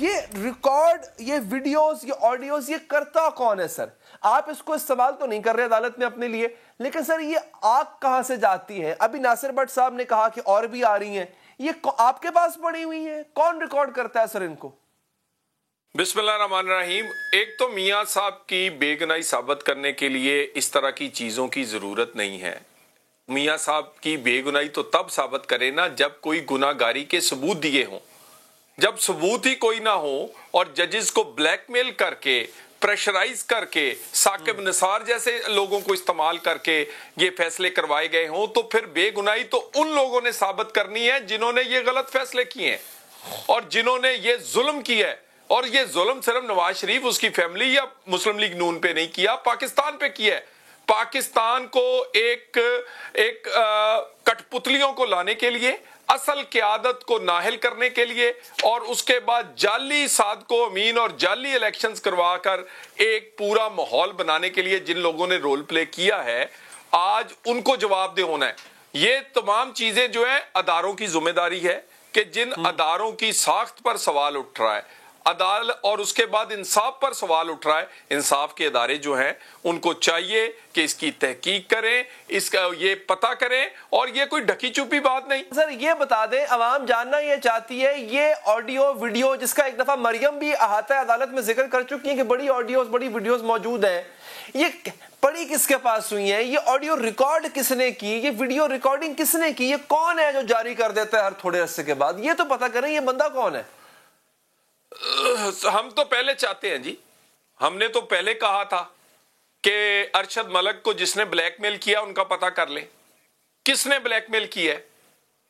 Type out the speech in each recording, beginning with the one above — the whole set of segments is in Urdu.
یہ ریکارڈ، یہ ویڈیوز، یہ آڈیوز، یہ کرتا کون ہے سر؟ آپ اس کو استعمال تو نہیں کر رہے عدالت میں اپنے لیے، لیکن سر یہ آگ کہاں سے جاتی ہے؟ ابھی ناصر بٹ صاحب نے کہا کہ اور بھی آ رہی ہیں، یہ آپ کے پاس پڑی ہوئی ہیں، کون ریکارڈ کرتا ہے سر ان کو؟ بسم اللہ الرحمن الرحیم۔ ایک تو میاں صاحب کی بے گناہی ثابت کرنے کے لیے اس طرح کی چیزوں کی ضرورت نہیں ہے۔ میاں صاحب کی بے گناہی تو تب ثابت کرے نا جب کوئی گناہ گاری کے ثبوت دیے ہوں۔ جب ثبوت ہی کوئی نہ ہو اور ججز کو بلیک میل کر کے، پریشرائز کر کے، ثاقب نثار جیسے لوگوں کو استعمال کر کے یہ فیصلے کروائے گئے ہوں، تو پھر بے گناہی تو ان لوگوں نے ثابت کرنی ہے جنہوں نے یہ غلط فیصلے کیے ہیں اور جنہوں نے یہ ظلم کیا ہے۔ اور یہ ظلم صرف نواز شریف، اس کی فیملی یا مسلم لیگ نون پہ نہیں کیا، پاکستان پہ کیا ہے۔ پاکستان کو ایک کٹ پتلیوں کو لانے کے لیے، اصل قیادت کو نااہل کرنے کے لیے، اور اس کے بعد جعلی صادقو امین اور جعلی الیکشنز کروا کر ایک پورا ماحول بنانے کے لیے جن لوگوں نے رول پلے کیا ہے، آج ان کو جواب دہ ہونا ہے۔ یہ تمام چیزیں جو ہیں اداروں کی ذمہ داری ہے کہ جن اداروں کی ساخت پر سوال اٹھ رہا ہے، عدالت اور اس کے بعد انصاف پر سوال اٹھ رہا ہے، انصاف کے ادارے جو ہیں ان کو چاہیے کہ اس کی تحقیق کریں، اس کا یہ پتہ کریں، اور یہ کوئی ڈھکی چھپی بات نہیں۔ سر یہ بتا دیں، عوام جاننا یہ چاہتی ہے، یہ آڈیو ویڈیو جس کا ایک دفعہ مریم بھی احاطہ عدالت میں ذکر کر چکی ہیں کہ بڑی آڈیوز، بڑی ویڈیوز موجود ہیں، یہ پڑی کس کے پاس ہوئی ہیں؟ یہ آڈیو ریکارڈ کس نے کی؟ یہ ویڈیو ریکارڈنگ کس نے کی؟ یہ کون ہے جو جاری کر دیتا ہے ہر تھوڑے عرصے کے بعد؟ یہ تو پتہ کریں یہ بندہ کون ہے۔ ہم تو پہلے چاہتے ہیں جی، ہم نے تو پہلے کہا تھا کہ ارشد ملک کو جس نے بلیک میل کیا ان کا پتہ کر لیں، کس نے بلیک میل کیا ہے۔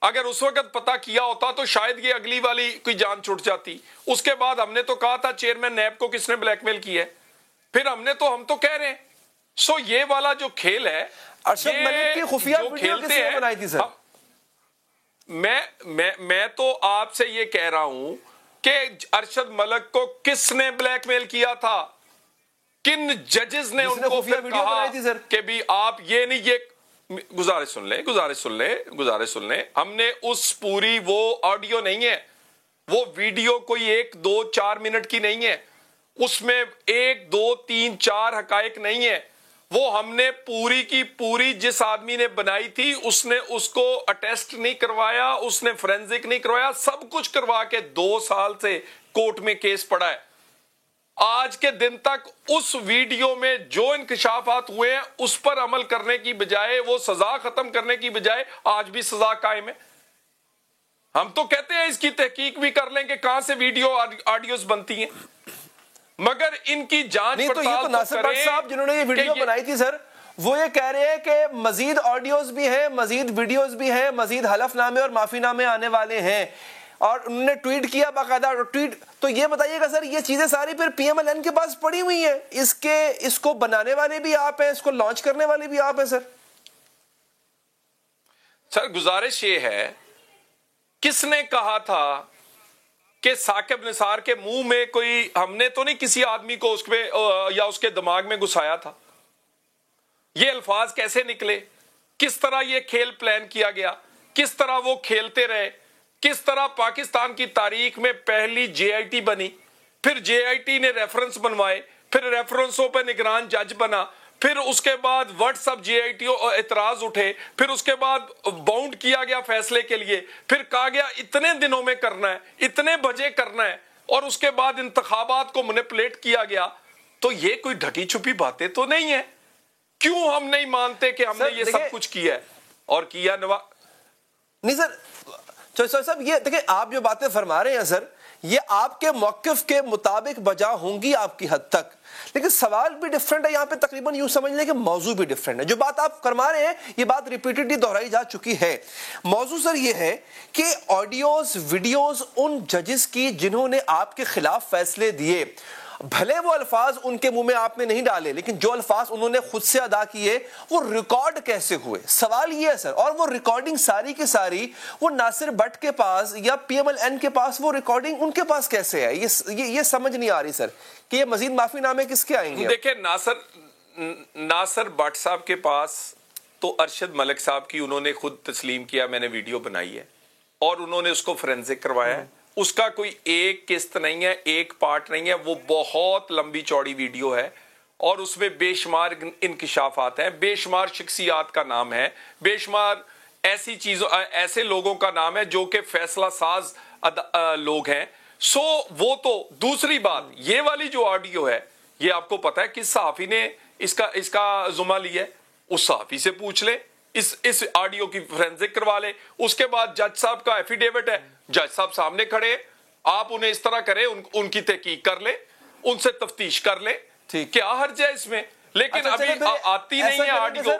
اگر اس وقت پتہ کیا ہوتا تو شاید یہ اگلی والی کوئی جان چھوٹ جاتی۔ اس کے بعد ہم نے تو کہا تھا چیئرمین نیب کو کس نے بلیک میل کیا ہے، پھر ہم تو کہہ رہے ہیں۔ یہ والا جو کھیل ہے، ارشد ملک کی خفیہ ویڈیو کس نے بنائی تھی سر؟ میں تو آپ سے یہ کہہ رہا ہوں کہ ارشد ملک کو کس نے بلیک میل کیا تھا، کن ججز نے ان کو پھر کہا کہ بھی آپ یہ نہیں، یہ گزارش سن لیں۔ ہم نے اس پوری وہ آڈیو نہیں ہے، وہ ویڈیو کوئی 1 2 4 منٹ کی نہیں ہے، اس میں 1 2 3 4 حقائق نہیں ہے، وہ ہم نے پوری کی پوری جس آدمی نے بنائی تھی اس نے اس کو اٹیسٹ نہیں کروایا، اس نے فورینزک نہیں کروایا، سب کچھ کروا کے 2 سال سے کورٹ میں کیس پڑا ہے۔ آج کے دن تک اس ویڈیو میں جو انکشافات ہوئے ہیں اس پر عمل کرنے کی بجائے، وہ سزا ختم کرنے کی بجائے آج بھی سزا قائم ہے۔ ہم تو کہتے ہیں اس کی تحقیق بھی کر لیں کہ کہاں سے ویڈیو آڈیوز بنتی ہیں، مگر ان کی جانچ پڑتال نہیں تو ناصر بٹ صاحب جنہوں نے یہ ویڈیو بنائی تھی سر، وہ یہ کہہ رہے ہیں کہ مزید آڈیوز بھی ہیں، مزید ویڈیوز بھی ہیں، مزید حلف نامے اور معافی نامے آنے والے ہیں، اور انہوں نے ٹویٹ کیا باقاعدہ ٹویٹ۔ تو یہ بتائیے گا سر، یہ چیزیں ساری پھر پی ایم ایل این کے پاس پڑی ہوئی ہیں، اس کو بنانے والے بھی آپ ہیں، اس کو لانچ کرنے والے بھی آپ ہیں سر؟ سر گزارش یہ ہے، کس نے کہا تھا کہ ثاقب نثار کے منہ میں کوئی، ہم نے تو نہیں کسی آدمی کو اس پہ یا اس کے دماغ میں گھسایا تھا؟ یہ الفاظ کیسے نکلے؟ کس طرح یہ کھیل پلان کیا گیا؟ کس طرح وہ کھیلتے رہے؟ کس طرح پاکستان کی تاریخ میں پہلی جے آئی ٹی بنی، پھر جے آئی ٹی نے ریفرنس بنوائے، پھر ریفرنسوں پہ نگران جج بنا، پھر اس کے بعد what's up J I T اعتراض اٹھے، پھر اس کے بعد باؤنڈ کیا گیا فیصلے کے لیے، پھر کہا گیا اتنے دنوں میں کرنا ہے، اتنے بجے کرنا ہے، اور اس کے بعد انتخابات کو مینیپولیٹ کیا گیا۔ تو یہ کوئی ڈھکی چھپی باتیں تو نہیں ہیں۔ کیوں ہم نہیں مانتے کہ ہم نے یہ سب کچھ کیا ہے اور کیا نہیں سر صاحب، یہ دیکھیں آپ جو باتیں فرما رہے ہیں سر، یہ آپ کے موقف کے مطابق بجا ہوں گی آپ کی حد تک، لیکن سوال بھی ڈیفرنٹ ہے یہاں پہ، تقریباً یوں سمجھ لیں کہ موضوع بھی ڈیفرنٹ ہے۔ جو بات آپ فرما رہے ہیں یہ بات ریپیٹڈلی دہرائی جا چکی ہے۔ موضوع سر یہ ہے کہ آڈیوز ویڈیوز ان ججز کی جنہوں نے آپ کے خلاف فیصلے دیے، بھلے وہ الفاظ ان کے منہ میں آپ نے نہیں ڈالے، لیکن جو الفاظ انہوں نے خود سے ادا کیے وہ ریکارڈ کیسے ہوئے؟ سوال یہ ہے سر، اور وہ ریکارڈنگ ساری کی ساری وہ ناصر بٹ کے پاس یا پی ایم ایل این کے پاس، وہ ریکارڈنگ ان کے پاس کیسے ہے؟ یہ سمجھ نہیں آ رہی سر کہ یہ مزید معافی نامے کس کے آئیں گے؟ دیکھیں ناصر بٹ صاحب کے پاس تو ارشد ملک صاحب کی انہوں نے خود تسلیم کیا، میں نے ویڈیو بنائی ہے اور انہوں نے اس کو فورینزک کروایا ہے اس کا کوئی ایک قسط نہیں ہے, ایک پارٹ نہیں ہے, وہ بہت لمبی چوڑی ویڈیو ہے اور اس میں بے شمار انکشافات ہیں, بے شمار شخصیات کا نام ہے, بے شمار ایسی چیزوں, ایسے لوگوں کا نام ہے جو کہ فیصلہ ساز لوگ ہیں. سو وہ تو دوسری بات, یہ والی جو آڈیو ہے یہ آپ کو پتا ہے کس صحافی نے اس کا ذمہ لیا ہے, اس صحافی سے پوچھ لے, اس آڈیو کی فورینزک کروا لے. اس کے بعد جج صاحب کا ایفیڈیوٹ ہے, جج صاحب سامنے کھڑے, آپ انہیں اس طرح کریں, ان کی تحقیق کر لیں, ان سے تفتیش کر لیں, کیا حرج ہے اس میں. لیکن ابھی آتی نہیں ہے آڈیو,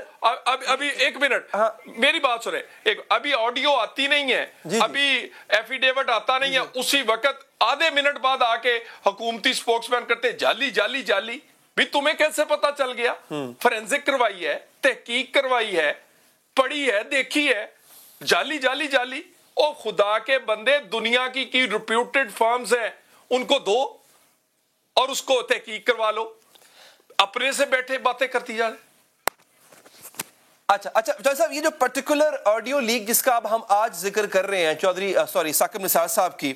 ابھی ایک منٹ میری بات سنیں, ابھی آڈیو آتی نہیں ہے, ابھی ایفیڈیوٹ آتا نہیں ہے, اسی وقت آدھے منٹ بعد آ کے حکومتی سپوکس مین کرتے جعلی جعلی جعلی. بھی تمہیں کیسے پتا چل گیا؟ فورینزک کروائی ہے, تحقیق کروائی ہے, پڑھی ہے, دیکھی ہے, جعلی جعلی جعلی. او خدا کے بندے, دنیا کی ریپیوٹڈ فرمز ہیں, ان کو دو اور اس کو تحقیق کروا لو, اپنے سے بیٹھے باتیں کرتی جا رہے. اچھا جوہر صاحب, یہ جو پرٹیکولر آڈیو لیک جس کا اب ہم آج ذکر کر رہے ہیں ثاقب نثار صاحب کی,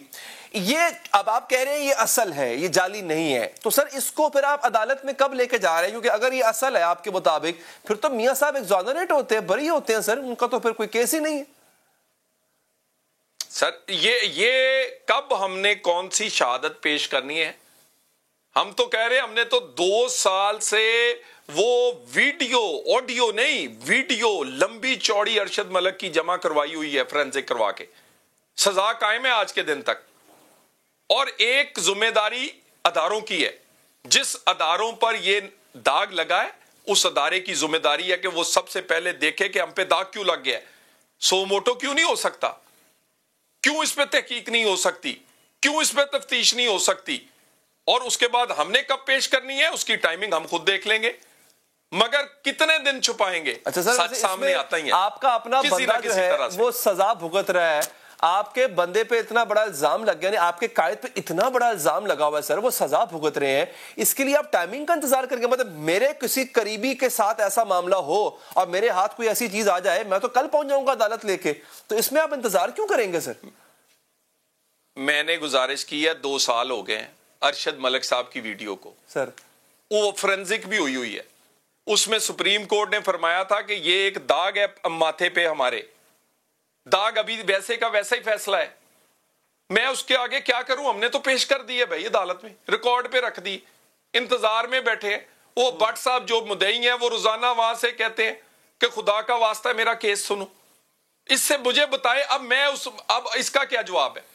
یہ اب آپ کہہ رہے ہیں یہ اصل ہے, یہ جعلی نہیں ہے, تو سر اس کو پھر آپ عدالت میں کب لے کے جا رہے ہیں؟ کیونکہ اگر یہ اصل ہے آپ کے مطابق, پھر تو میاں صاحب ایگزونریٹ ہوتے ہیں, بری ہوتے ہیں سر, ان کا تو پھر کوئی کیس ہی نہیں ہے. سر یہ کب ہم نے کون سی شہادت پیش کرنی ہے؟ ہم تو کہہ رہے ہیں ہم نے تو 2 سال سے وہ ویڈیو, آڈیو نہیں ویڈیو لمبی چوڑی ارشد ملک کی جمع کروائی ہوئی ہے فورینزک کروا کے, سزا قائم ہے آج کے دن تک. اور ایک ذمہ داری اداروں کی ہے, جس اداروں پر یہ داغ لگا ہے اس ادارے کی ذمہ داری ہے کہ وہ سب سے پہلے دیکھے کہ ہم پہ داغ کیوں لگ گیا ہے, سو موٹو کیوں نہیں ہو سکتا, کیوں اس پہ تحقیق نہیں ہو سکتی, کیوں اس پہ تفتیش نہیں ہو سکتی, اور اس کے بعد ہم نے کب پیش کرنی ہے اس کی ٹائمنگ ہم خود دیکھ لیں گے. مگر کتنے دن چھپائیں گے؟ سچ سامنے آتا ہی ہے. آپ کا اپنا بندہ جو ہے وہ سزا بھگت رہا ہے, آپ کے بندے پہ اتنا بڑا الزام لگ گیا, یعنی آپ کے قائد پہ اتنا بڑا الزام لگا ہوا ہے سر, وہ سزا بھگت رہے ہیں, اس کے لیے آپ ٹائمنگ کا انتظار کر کے, مطلب میرے کسی قریبی کے ساتھ ایسا معاملہ ہو اور میرے ہاتھ کوئی ایسی چیز آ جائے, میں تو کل پہنچ جاؤں گا عدالت لے کے, تو اس میں آپ انتظار کیوں کریں گے سر؟ میں نے گزارش کی ہے, 2 سال ہو گئے ہیں ارشد ملک صاحب کی ویڈیو کو سر, وہ فورینزک بھی ہوئی ہے, اس میں سپریم کورٹ نے فرمایا تھا کہ یہ ایک داغ ہے ماتھے پہ, ہمارے داغ ابھی ویسے کا ویسا ہی فیصلہ ہے, میں اس کے آگے کیا کروں؟ ہم نے تو پیش کر دی ہے بھائی عدالت میں, ریکارڈ پہ رکھ دی, انتظار میں بیٹھے ہیں. وہ بٹ صاحب جو مدعی ہیں وہ روزانہ وہاں سے کہتے ہیں کہ خدا کا واسطہ ہے میرا کیس سنو, اس سے مجھے بتائے اب اس کا کیا جواب ہے؟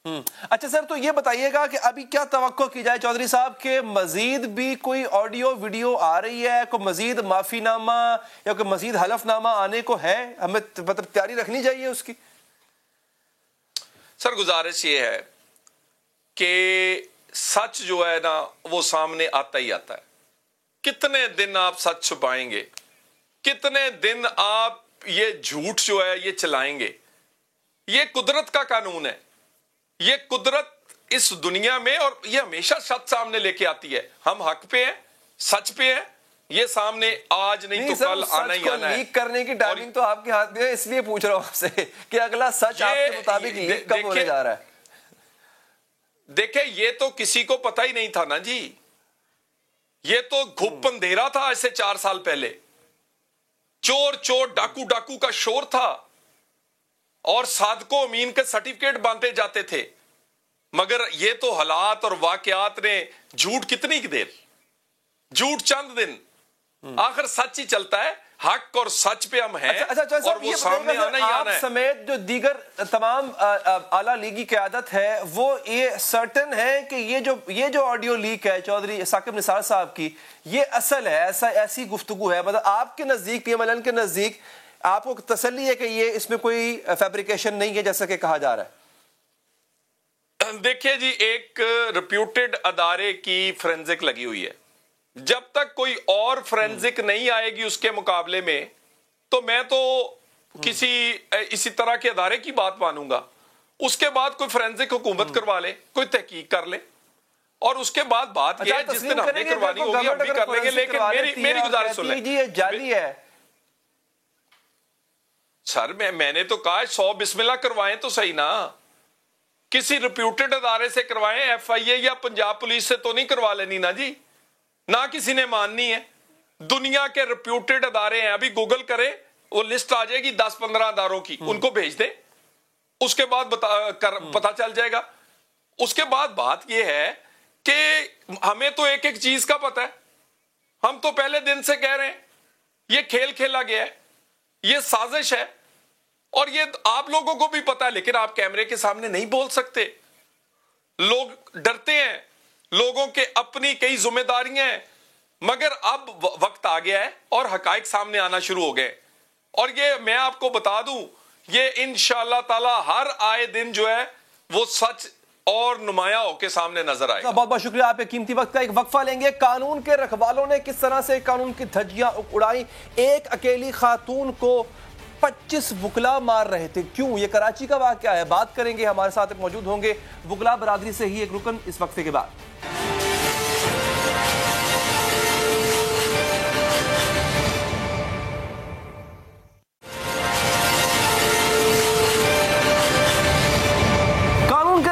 اچھا سر, تو یہ بتائیے گا کہ ابھی کیا توقع کی جائے چودھری صاحب کہ مزید بھی کوئی آڈیو ویڈیو آ رہی ہے, کوئی مزید معافی نامہ یا کوئی مزید حلف نامہ آنے کو ہے, ہمیں مطلب تیاری رکھنی چاہیے اس کی؟ سر گزارش یہ ہے کہ سچ جو ہے نا وہ سامنے آتا ہی آتا ہے. کتنے دن آپ سچ چھپائیں گے, کتنے دن آپ یہ جھوٹ جو ہے یہ چلائیں گے؟ یہ قدرت کا قانون ہے, یہ قدرت اس دنیا میں, اور یہ ہمیشہ سچ سامنے لے کے آتی ہے. ہم حق پہ ہیں, سچ پہ ہیں, یہ سامنے آج نہیں تو کل آنا ہی آنا ہے. لیک کرنے کی ٹائمنگ تو آپ کے ہاتھ میں ہے, اس لیے پوچھ رہا ہوں آپ سے کہ اگلا سچ آپ کے مطابق لیک کب ہونے جا رہا ہے؟ دیکھیں یہ تو کسی کو پتہ ہی نہیں تھا نا جی, یہ تو گھپ اندھیرا تھا ایسے 4 سال پہلے, چور ڈاکو کا شور تھا, اور صادق و امین کے سرٹیفکیٹ باندھے جاتے تھے. مگر یہ تو حالات اور واقعات نے جھوٹ کتنی دیر, جھوٹ چند دن, آخر سچ ہی چلتا ہے. حق اور سچ پہ ہم ہیں, اور وہ سامنے آنا ہی آنا ہے. آپ سمیت جو دیگر تمام اعلیٰ لیگی قیادت ہے وہ یہ سرٹن ہے کہ یہ جو آڈیو لیک ہے چودھری ثاقب نثار صاحب کی, یہ اصل ہے, ایسی گفتگو ہے, مطلب آپ کے نزدیک, پی ایم ایل این کے نزدیک آپ کو تسلی ہے کہ یہ اس میں کوئی فیبریکیشن نہیں ہے جیسا کہ کہا جا رہا ہے؟ دیکھیے جی, ایک ریپیوٹڈ ادارے کی فورینزک لگی ہوئی ہے, جب تک کوئی اور فورینزک نہیں آئے گی اس کے مقابلے میں, تو میں تو اسی طرح کے ادارے کی بات مانوں گا. اس کے بعد کوئی فورینزک حکومت کروا لے, کوئی تحقیق کر لے, اور اس کے بعد بات یہ جس دن ہم نے کروانی ہوگی ہم بھی کر لیں گے. لیکن میری گزارش سن لیں, جی یہ جعلی ہے سر میں نے تو کہا 100 بسم اللہ کروائیں تو صحیح نا, کسی ریپیوٹڈ ادارے سے کروائیں, ایف آئی اے یا پنجاب پولیس سے تو نہیں کروا لینی نا جی, نہ کسی نے ماننی ہے. دنیا کے ریپیوٹڈ ادارے ہیں, ابھی گوگل کرے وہ لسٹ آ جائے گی 10-15 اداروں کی, ان کو بھیج دیں, اس کے بعد پتا چل جائے گا. اس کے بعد بات یہ ہے کہ ہمیں تو ایک ایک چیز کا پتا ہے, ہم تو پہلے دن سے کہہ رہے ہیں یہ کھیل کھیلا گیا ہے, یہ سازش ہے, اور یہ آپ لوگوں کو بھی پتا ہے, لیکن آپ کیمرے کے سامنے نہیں بول سکتے. لوگ ڈرتے ہیں, لوگوں کے اپنی کئی ذمہ داریاں ہیں, مگر اب وقت آ گیا ہے اور حقائق سامنے آنا شروع ہو گئے. اور یہ میں آپ کو بتا دوں, یہ انشاءاللہ تعالی ہر آئے دن جو ہے وہ سچ اور نمایاں ہو کے سامنے نظر آئے گا. بہت بہت شکریہ آپ کے قیمتی وقت کا. ایک وقفہ لیں گے. قانون کے رکھوالوں نے کس طرح سے قانون کی دھجیاں اڑائیں, ایک اکیلی خاتون کو 25 وکلا مار رہے تھے, کیوں؟ یہ کراچی کا واقعہ ہے, بات کریں گے. ہمارے ساتھ موجود ہوں گے وکلا برادری سے ہی ایک رکن اس وقفے کے بعد.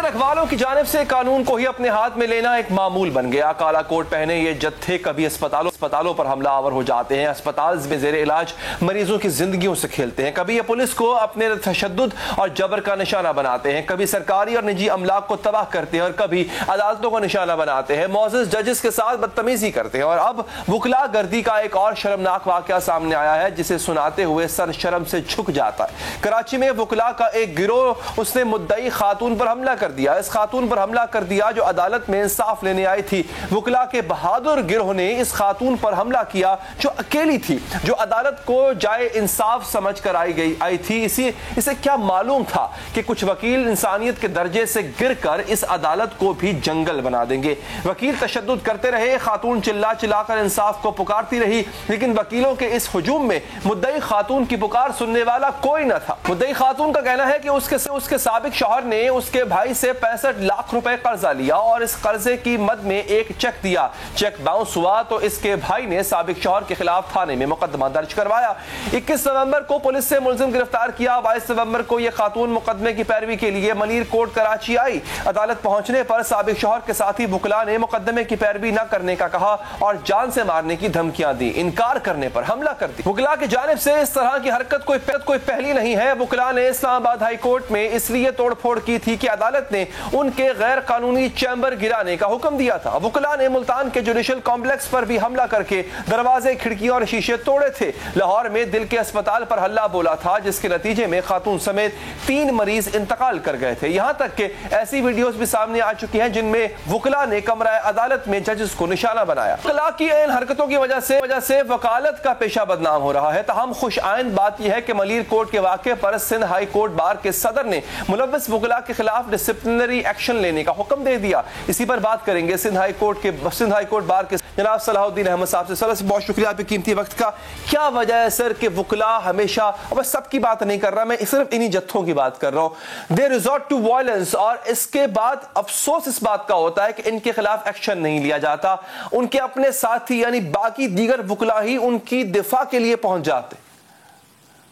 رکھوالوں کی جانب سے قانون کو ہی اپنے ہاتھ میں لینا ایک معمول بن گیا. کالا کوٹ پہنے یہ جتھے کبھی اسپتالوں پر حملہ آور ہو جاتے ہیں, اسپتال میں زیر علاج مریضوں کی زندگیوں سے کھیلتے ہیں, کبھی یہ پولیس کو اپنے تشدد اور جبر کا نشانہ بناتے ہیں, کبھی سرکاری اور نجی املاک کو تباہ کرتے ہیں, اور کبھی عدالتوں کا نشانہ بناتے ہیں, معزز ججز کے ساتھ بدتمیزی کرتے ہیں. اور اب وکلا گردی کا ایک اور شرمناک واقعہ سامنے آیا ہے جسے سناتے ہوئے سر شرم سے جھک جاتا ہے. کراچی میں وکلا کا ایک گروہ, اس نے مدعی خاتون پر حملہ کر دیا, اس خاتون پر حملہ کر دیا جو عدالت میں انصاف لینے آئی تھی. وکلا کے بہادر گروہ نے اس خاتون پر حملہ کیا جو اکیلی تھی, جو عدالت کو جائے انصاف سمجھ کر آئی تھی. اسے کیا معلوم تھا کہ کچھ وکیل انسانیت کے درجے سے گر کر اس عدالت کو بھی جنگل بنا دیں گے. وکیل تشدد کرتے رہے, خاتون چلا چلا کر انصاف کو پکارتی رہی, لیکن وکیلوں کے اس ہجوم میں مدعی خاتون کی پکار سننے والا کوئی نہ تھا. مدعی خاتون کا کہنا ہے کہ اس کے سابق شوہر نے اس کے بھائی سے 65 لاکھ روپے قرضہ لیا اور اس قرضے کی مد میں ایک چیک دیا. چیک باؤنس ہوا تو اس کے بھائی نے سابق شوہر کے خلاف تھانے میں مقدمہ درج کروایا. 21 نومبر کو پولیس سے ملزم گرفتار کیا. 22 نومبر کو یہ خاتون مقدمے کی پیروی کے لیے ملیر کوٹ کراچی آئی. عدالت پہنچنے پر سابق شوہر کے ساتھی وکلا نے مقدمے کی پیروی نہ کرنے کا کہا اور جان سے مارنے کی دھمکیاں دی. انکار کرنے پر حملہ کر دی. وکلا کی جانب سے اس طرح کی حرکت کوئی پہلی نہیں ہے. وکلا نے اسلام آباد ہائی کورٹ میں اس لیے توڑ پھوڑ کی تھی کہ عدالت نے ان کے غیر قانونی چیمبر گرانے کا حکم دیا تھا. وکلا نے ملتان کے جوڈیشل کمپلیکس پر بھی حملہ کر کے دروازے, کھڑکیاں اور شیشے توڑے تھے. لاہور میں دل کے اسپتال پر ہلہ بولا تھا جس کے نتیجے میں خاتون سمیت 3 مریض انتقال کر گئے تھے. یہاں تک کہ ایسی ویڈیوز بھی سامنے آ چکی ہیں جن میں وکلا نے کمرہ عدالت میں ججز کو نشانہ بنایا. وکلا کی ان حرکتوں کی وجہ سے وکالت کا پیشہ بدنام ہو رہا ہے. تاہم خوش آئند بات یہ ہے کہ ملیر کوٹ کے واقعے پر سندھ ہائی کورٹ بار کے صدر نے ملوث وکلا کے خلاف ڈسپلنری ایکشن لینے کا حکم دے دیا. اسی پر بات کریں گے سندھ ہائی کورٹ بار کے جناب صلاح الدین احمد صاحب سے. سر بہت شکریہ آپ کے قیمتی وقت کا. کیا وجہ ہے سر کہ وکلا ہمیشہ, اور سب کی بات نہیں کر رہا, میں صرف انہی جتھوں کی بات کر رہا ہوں, دے ریزورٹ ٹو وائلنس, اور اس کے بعد افسوس اس بات کا ہوتا ہے کہ ان کے خلاف ایکشن نہیں لیا جاتا. ان کے اپنے ساتھی یعنی باقی دیگر وکلا ہی ان کی دفاع کے لیے پہنچ جاتے.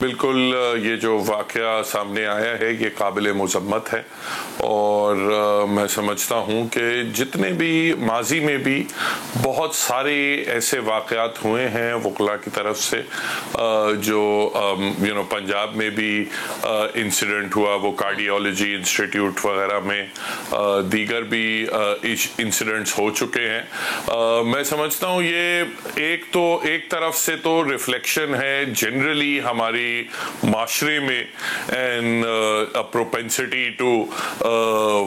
بالکل, یہ جو واقعہ سامنے آیا ہے یہ قابل مذمت ہے, اور میں سمجھتا ہوں کہ جتنے بھی ماضی میں بھی بہت سارے ایسے واقعات ہوئے ہیں وکلا کی طرف سے, جو پنجاب میں بھی انسیڈنٹ ہوا, وہ کارڈیالوجی انسٹیٹیوٹ وغیرہ میں, دیگر بھی انسیڈنٹس ہو چکے ہیں. میں سمجھتا ہوں یہ ایک طرف سے تو ریفلیکشن ہے جنرلی ہماری معاشرے میں اینڈ پروپینسٹی ٹو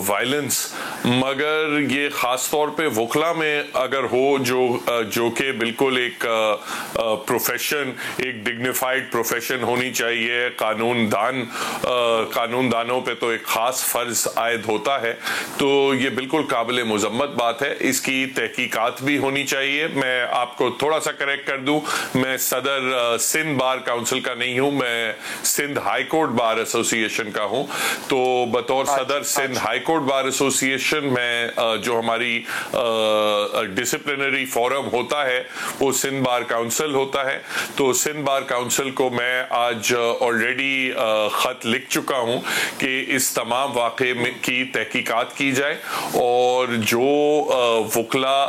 وائلنس, مگر یہ خاص طور پہ وکلا میں اگر ہو جو کہ بالکل ایک پروفیشن, ایک ڈگنیفائڈ پروفیشن ہونی چاہیے. قانون دانوں پہ تو ایک خاص فرض عائد ہوتا ہے, تو یہ بالکل قابل مذمت بات ہے. اس کی تحقیقات بھی ہونی چاہیے. میں آپ کو تھوڑا سا کریکٹ کر دوں, میں صدر سندھ بار کاؤنسل کا نہیں ہوں, ہوں, میں Sindh high court bar association کا ہوں. تو بطور صدر Sindh high court bar association میں جو ہماری ڈسپلنری فورم ہوتا ہے وہ سندھ بار کاؤنسل ہوتا ہے. تو سندھ بار کاؤنسل کو میں آج آلریڈی خط لکھ چکا ہوں کہ اس تمام واقعے کی تحقیقات کی جائے اور جو وکلاء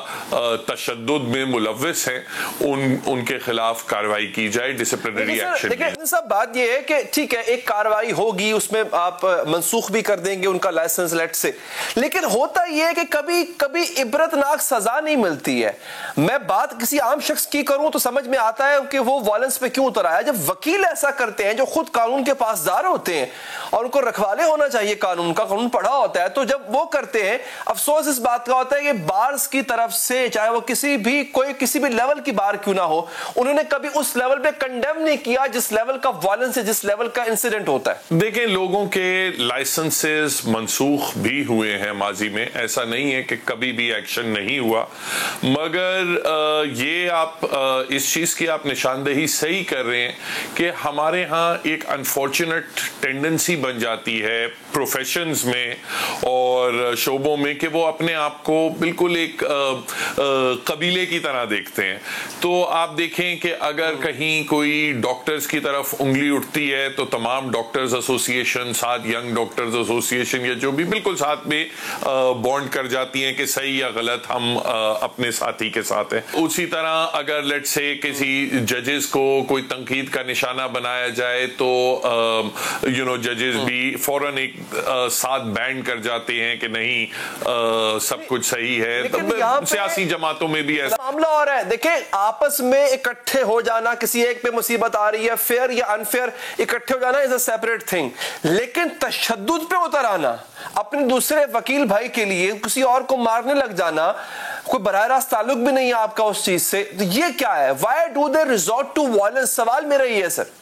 تشدد میں ملوث ہیں ان کے خلاف کارروائی کی جائے, ڈسپلنری ایکشن. دیکھیں صاحب, بات یہ ہے کہ ٹھیک ہے ایک کارروائی ہوگی, اس میں آپ منسوخ بھی کر دیں گے ان کا لائسنس لیٹ سے, لیکن ہوتا یہ ہے کہ کبھی کبھی عبرتناک سزا نہیں ملتی ہے. میں بات کسی عام شخص کی کروں تو سمجھ میں آتا ہے کہ وہ وائلنس پہ کیوں اتر آیا. جب وکیل ایسا کرتے ہیں جو خود قانون کے پاسدار ہوتے ہیں اور ان کو رکھوالے ہونا چاہیے قانون کا, قانون پڑھا ہوتا ہے, تو جب وہ کرتے ہیں افسوس اس بات کا ہوتا ہے کہ بارز کی طرف سے چاہے وہ کسی بھی لیول کی بار کیوں نہ ہو, انہوں نے کبھی اس لیول پہ کنڈیم نہیں کیا جس لیول کا وائلنس ہے, جس لیول کا انسیڈنٹ ہوتا ہے. دیکھیں لوگوں کے لائسنسز منسوخ بھی ہوئے ہیں ماضی میں, ایسا نہیں ہے کہ کبھی بھی ایکشن نہیں ہوا, مگر یہ آپ اس چیز کی آپ نشاندہی صحیح کر رہے ہیں کہ ہمارے ہاں ایک انفارچونیٹ ٹینڈنسی بن جاتی ہے پروفیشنز میں اور شعبوں میں کہ وہ اپنے آپ کو بالکل ایک قبیلے کی طرح دیکھتے ہیں. تو آپ دیکھیں کہ اگر کہیں کوئی ڈاکٹرز کی طرف انگلی اٹھتی ہے تو تمام ڈاکٹرز ایسوسیشن ساتھ ینگ ڈاکٹرز ایسوسیشن یا جو بھی بالکل ساتھ میں بانڈ کر جاتی ہیں کہ صحیح یا غلط ہم اپنے ساتھی کے ساتھ ہیں. اسی طرح اگر لیٹ سے کسی ججز کو کوئی تنقید کا نشانہ بنایا جائے تو ججز بھی فوراً ایک ساتھ بینڈ کر جاتے ہیں کہ نہیں سب کچھ صحیح ہے. سیاسی جماعتوں میں بھی ایسا معاملہ اور ہے. دیکھیں آپس میں اکٹھے ہو جانا, کسی ایک پہ مصیبت آ رہی ہے, فیئر یا انفیئر, اکٹھے ہو جانا از اے سیپریٹ تھنگ, لیکن تشدد پہ اتر آنا, اپنے دوسرے وکیل بھائی کے لیے کسی اور کو مارنے لگ جانا, کوئی براہ راست تعلق بھی نہیں ہے آپ کا اس چیز سے, تو یہ کیا ہے؟ Why do they resort to violence? سوال میرا یہ ہے سر.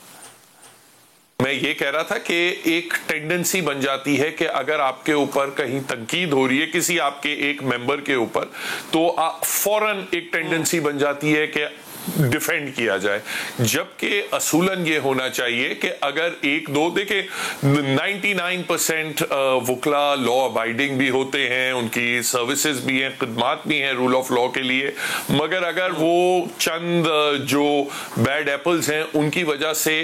میں یہ کہہ رہا تھا کہ ایک ٹینڈنسی بن جاتی ہے کہ اگر آپ کے اوپر کہیں تنقید ہو رہی ہے کسی آپ کے ایک ممبر کے اوپر تو فوراً ایک ٹینڈنسی بن جاتی ہے کہ ڈیفینڈ کیا جائے, جبکہ اصولاً یہ ہونا چاہیے کہ اگر ایک دو, دیکھیں 99% وکلا لا ابائڈنگ بھی ہوتے ہیں, ان کی سروسز بھی ہیں, خدمات بھی ہیں رول آف لا کے لیے, مگر اگر وہ چند جو بیڈ ایپلز ہیں ان کی وجہ سے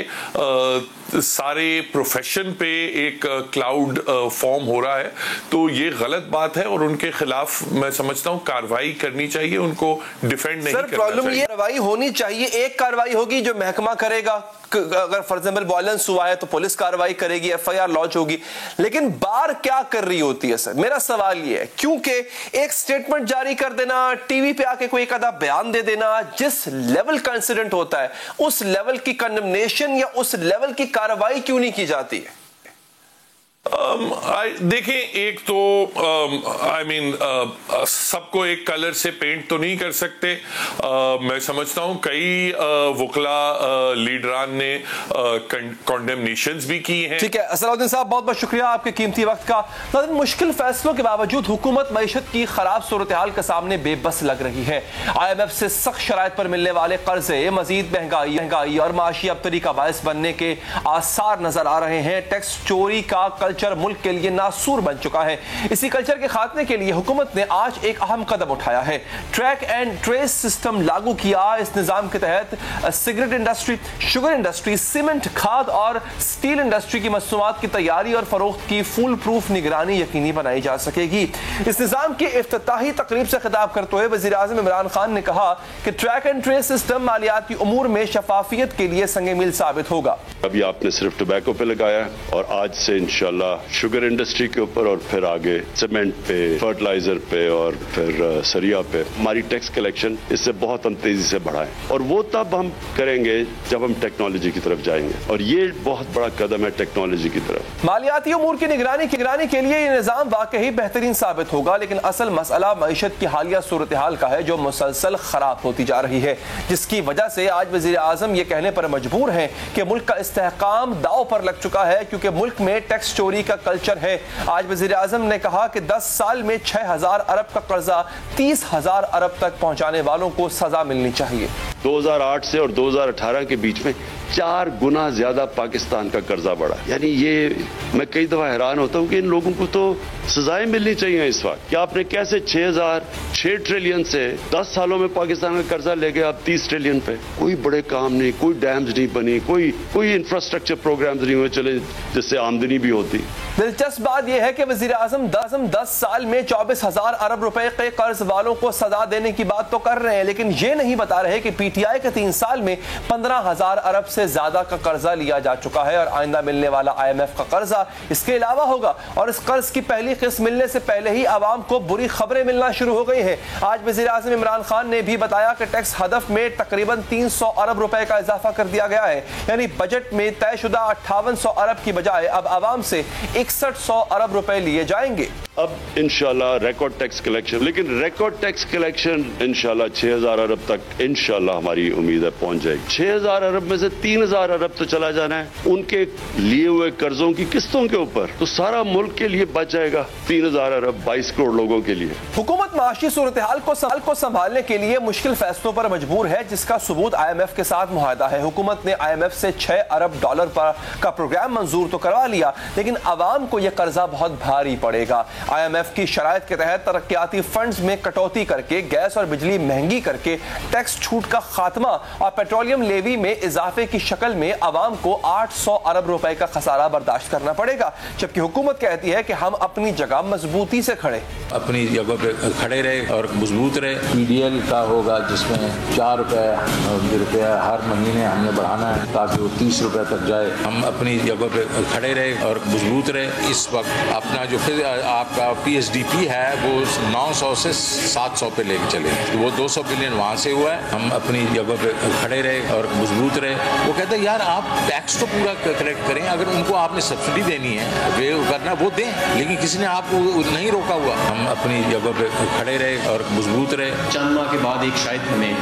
سارے پروفیشن پہ ایک کلاؤڈ فارم ہو رہا ہے تو یہ غلط بات ہے اور ان کے خلاف میں سمجھتا ہوں کارروائی کرنی چاہیے, ان کو ڈیفینڈ نہیں کرنا چاہیے. یہ کارروائی ہونی چاہیے, ایک کارروائی ہوگی جو محکمہ کرے گا, اگر فار ایگزامپل وائلنس ہوا ہے تو پولیس کارروائی کرے گی, ایف آئی آر لانچ ہوگی, لیکن بار کیا کر رہی ہوتی ہے سر؟ میرا سوال یہ ہے, کیونکہ ایک سٹیٹمنٹ جاری کر دینا, ٹی وی پہ آ کے کوئی ایک آدھا بیان دے دینا, جس لیول کا انسیڈنٹ ہوتا ہے اس لیول کی کنڈمنیشن یا اس لیول کی کارروائی کیوں نہیں کی جاتی ہے؟ دیکھیں ایک تو سب کو ایک کلر سے پینٹ تو نہیں کر سکتے. میں سمجھتا ہوں کئی وکلا لیڈران نے کنڈیمنیشنز بھی کی ہیں. ٹھیک ہے اسد الدین صاحب, بہت بہت شکریہ آپ کے قیمتی وقت کا. مشکل فیصلوں کے باوجود حکومت معیشت کی خراب صورتحال کے سامنے بے بس لگ رہی ہے. آئی ایم ایف سے سخت شرائط پر ملنے والے قرضے مزید مہنگائی اور معاشی ابتری کا باعث بننے کے آثار نظر آ رہے ہیں. ٹیکس چوری کا کلچر ملک کے لیے ناسور بن چکا ہے. اسی کلچر کے خاتمے کے لیے حکومت نے آج ایک اہم قدم اٹھایا ہے. ٹریک اینڈ ٹریس سسٹم لاگو کیا. اس نظام کے تحت cigarette industry, sugar industry, cement, کھاد اور سٹیل انڈسٹری کی مصنوعات کی تیاری اور فروخت کی فول پروف نگرانی یقینی بنائی جا سکے گی. اس نظام کی افتتاحی تقریب سے خطاب کرتے ہوئے وزیر اعظم عمران خان نے کہا کہ ٹریک اینڈ ٹریس سسٹم مالیاتی امور میں شفافیت کے لیے سنگ میل ثابت ہوگا. ابھی آپ نے صرف ٹوبیکو پہ لگایا ہے اور آج سے انشاءاللہ شوگر انڈسٹری کے اوپر اور پھر آگے سیمنٹ پہ, فرٹیلائزر پہ اور پھر سریا پہ ہماری ٹیکس کلیکشن اس سے بہت ہم تیزی سے بڑھائیں, اور وہ تب ہم کریں گے جب ہم ٹیکنالوجی کی طرف جائیں گے, اور یہ بہت بڑا قدم ہے ٹیکنالوجی کی طرف. مالیاتی امور کی نگرانی کے لیے یہ نظام واقعی بہترین ثابت ہوگا, لیکن اصل مسئلہ معیشت کی حالیہ صورتحال کا ہے جو مسلسل خراب ہوتی جا رہی ہے, جس کی وجہ سے آج وزیر اعظم یہ کہنے پر مجبور ہیں کہ ملک کا استحکام داؤ پر لگ چکا ہے کیونکہ ملک میں ٹیکس چوری کا کلچر ہے. آج وزیر اعظم نے کہا کہ 10 سال میں 6,000 ارب کا قرضہ 30,000 ارب تک پہنچانے والوں کو سزا ملنی چاہیے. 2008 سے اور 2018 کے بیچ میں 4 گنا زیادہ پاکستان کا قرضہ بڑھا. یعنی یہ میں کئی دفعہ حیران ہوتا ہوں کہ ان لوگوں کو تو سزائیں ملنی چاہیے اس وقت کہ آپ نے کیسے 6 ٹریلین سے 10 سالوں میں پاکستان کا قرضہ لے گئے آپ 30 ٹریلین پہ. کوئی بڑے کام نہیں, کوئی ڈیمز نہیں بنی, کوئی انفراسٹرکچر پروگرامز نہیں ہوئے چلے جس سے آمدنی بھی ہوتی. دلچسپ بات یہ ہے کہ وزیر اعظم 10 سال میں 24,000 ارب روپے کے قرض والوں کو سزا دینے کی بات تو کر رہے ہیں, لیکن یہ نہیں بتا رہے کہ پی ٹی آئی کے 3 سال میں 15,000 ارب سے زیادہ کا قرضہ لیا جا چکا ہے اور آئندہ ملنے والا IMF کا قرضہ اس کے علاوہ ہوگا. اور اس قرض کی پہلی قسط ملنے سے پہلے ہی عوام کو بری خبریں ملنا شروع ہو گئی ہیں. آج وزیر اعظم عمران خان نے بھی بتایا کہ ٹیکس ہدف میں تقریباً 300 ارب روپے کا اضافہ کر دیا گیا ہے. یعنی بجٹ میں طے شدہ 5800 ارب کی بجائے اب عوام سے 6100 ارب روپے لیے جائیں گے. اب انشاءاللہ ریکارڈ ٹیکس کلیکشن, لیکن ریکارڈ ٹیکس کلیکشن انشاءاللہ 6,000 ارب تک انشاءاللہ ہماری امید ہے پہنچ جائے گی. 6,000 ارب میں سے 3,000 ارب تو چلا جانا ہے ان کے لیے ہوئے قرضوں کی قسطوں کے اوپر, تو سارا ملک کے لیے بچ جائے گا 3,000 ارب 22 کروڑ لوگوں کے لیے. حکومت معاشی صورتحال کو سنبھالنے کے لیے مشکل فیصلوں پر مجبور ہے, جس کا ثبوت IMF کے ساتھ معاہدہ ہے. حکومت نے IMF سے 6 ارب ڈالر کا پروگرام منظور تو کروا لیا, لیکن عوام کو یہ قرضہ بہت بھاری پڑے گا. IMF کی شرائط کے تحت ترقیاتی فنڈز میں کٹوتی کر کے, گیس اور بجلی مہنگی کر کے, ٹیکس چھوٹ کا خاتمہ اور پیٹرولیم لیوی میں اضافے کی شکل میں عوام کو 800 ارب روپے کا خسارہ برداشت کرنا پڑے گا. جبکہ حکومت کہتی ہے کہ ہم اپنی جگہ مضبوطی سے اپنی جگہ پہ کھڑے رہے اور مضبوط رہے. PDL کا ہوگا جس میں 4 روپے ہر مہینے ہم نے بڑھانا ہے تاکہ وہ 30 روپے تک جائے. ہم اپنی جگہ پہ کھڑے رہے اور مضبوط رہے. اس وقت اپنا جو پھر آپ کا PSDP ہے وہ 900 سے 700 پہ لے کے چلے, تو وہ 200 بلین وہاں سے ہوا ہے. ہم اپنی جگہ پہ کھڑے رہے اور مضبوط رہے. وہ کہتے ہیں یار آپ ٹیکس تو پورا کلیکٹ کریں, اگر ان کو آپ نے سبسڈی دینی ہے کرنا وہ دیں, لیکن کسی نے آپ کو نہیں روکا ہوا. ہم اپنی جگہ پہ کھڑے رہے اور مضبوط رہے. چند ماہ کے بعد ایک شاید ہمیں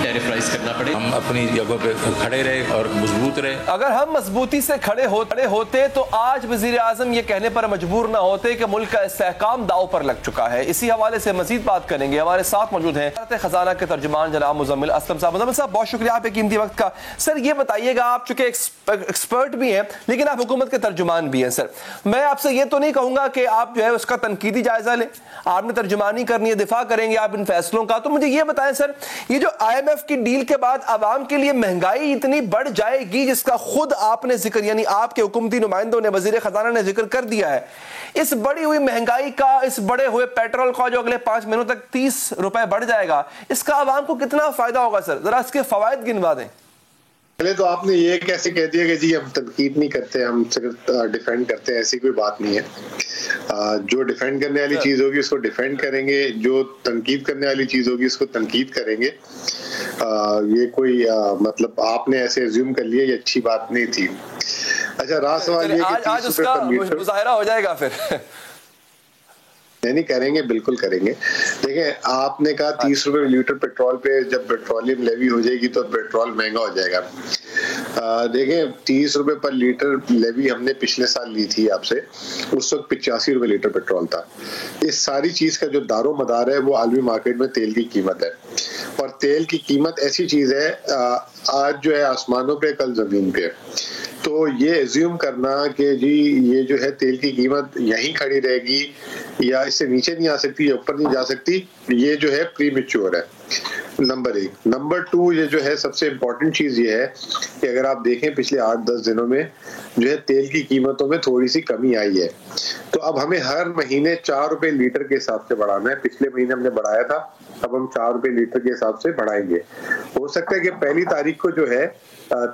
ٹیرف رائز کرنا پڑے. ہم اپنی جگہ پہ کھڑے رہے اور مضبوط رہے. اگر ہم مضبوطی سے کھڑے ہوتے تو آج وزیر اعظم یہ کہنے پر مجبور نہ ہوتے کہ ملک کا استحکام داؤ پر لگ چکا ہے. اسی حوالے سے مزید بات کریں گے. ہمارے ساتھ موجود ہیں وزارت خزانہ کے ترجمان جناب مزمل اسلم صاحب. مزمل صاحب بہت شکریہ آپ کے قیمتی وقت کا. سر یہ بتائیے گا, آپ چونکہ ایکسپرٹ بھی ہیں لیکن آپ حکومت کے ترجمان بھی ہیں. سر میں آپ سے یہ تو نہیں کہوں گا کہ آپ جو ہے اس کا تنقیدی جائزہ لیں, آپ نے ترجمانی کرنی ہے, دفاع کریں گے آپ ان فیصلوں کا. تو مجھے یہ بتائیں سر, یہ جو IMF کی ڈیل کے بعد عوام کے لیے مہنگائی اتنی بڑھ جائے گی جس کا خود آپ نے ذکر, یعنی آپ کے حکومتی نمائندوں نے, وزیر خزانہ نے ذکر کر دیا ہے, اس بڑی ہوئی مہنگائی کا, اس بڑے ہوئے پیٹرول کا جو اگلے 5 مہینوں تک 30 روپے بڑھ جائے گا, اس کا عوام کو کتنا فائدہ ہوگا سر؟ ذرا اس کے فوائد گنوا دیں. پہلے تو آپ نے یہ کیسے کہہ دیا کہ جی ہم تنقید نہیں کرتے, ہم صرف ڈیفینڈ کرتے ہیں. ایسی کوئی بات نہیں ہے. جو ڈیفینڈ کرنے والی چیز ہوگی اس کو ڈیفینڈ کریں گے, جو تنقید کرنے والی چیز ہوگی اس کو تنقید کریں گے. یہ کوئی مطلب آپ نے ایسے ایزیوم کر لیا, یہ اچھی بات نہیں تھی. اچھا رہا سوال یہ کہ 30 روپے پر لیٹر مظاہرہ ہو جائے گا پھر. نہیں کریں گے, بالکل کریں گے. دیکھیں آپ نے کہا 30 روپے لیٹر پیٹرول پہ, جب پیٹرولیم لیوی ہو جائے گی تو پیٹرول مہنگا ہو جائے گا. دیکھیں 30 روپے پر لیٹر لیوی ہم نے پچھلے سال لی تھی آپ سے, اس وقت 85 روپے لیٹر پیٹرول تھا. اس ساری چیز کا جو دار و مدار ہے وہ عالمی مارکیٹ میں تیل کی قیمت ہے, اور تیل کی قیمت ایسی چیز ہے آج جو ہے آسمانوں پہ کل زمین پہ. تو یہ ایزیوم کرنا کہ جی یہ جو ہے تیل کی قیمت یہیں کھڑی رہے گی یا اس سے نیچے نہیں آ سکتی یا اوپر نہیں جا سکتی, یہ جو ہے پری میچور ہے. نمبر 1. نمبر 2, یہ جو ہے سب سے امپورٹنٹ چیز یہ ہے کہ اگر آپ دیکھیں پچھلے 8-10 دنوں میں جو ہے تیل کی قیمتوں میں تھوڑی سی کمی آئی ہے. تو اب ہمیں ہر مہینے 4 روپے لیٹر کے حساب سے بڑھانا ہے. پچھلے مہینے ہم نے بڑھایا تھا, اب ہم 4 روپے لیٹر کے حساب سے بڑھائیں گے. ہو سکتا ہے کہ 1 تاریخ کو جو ہے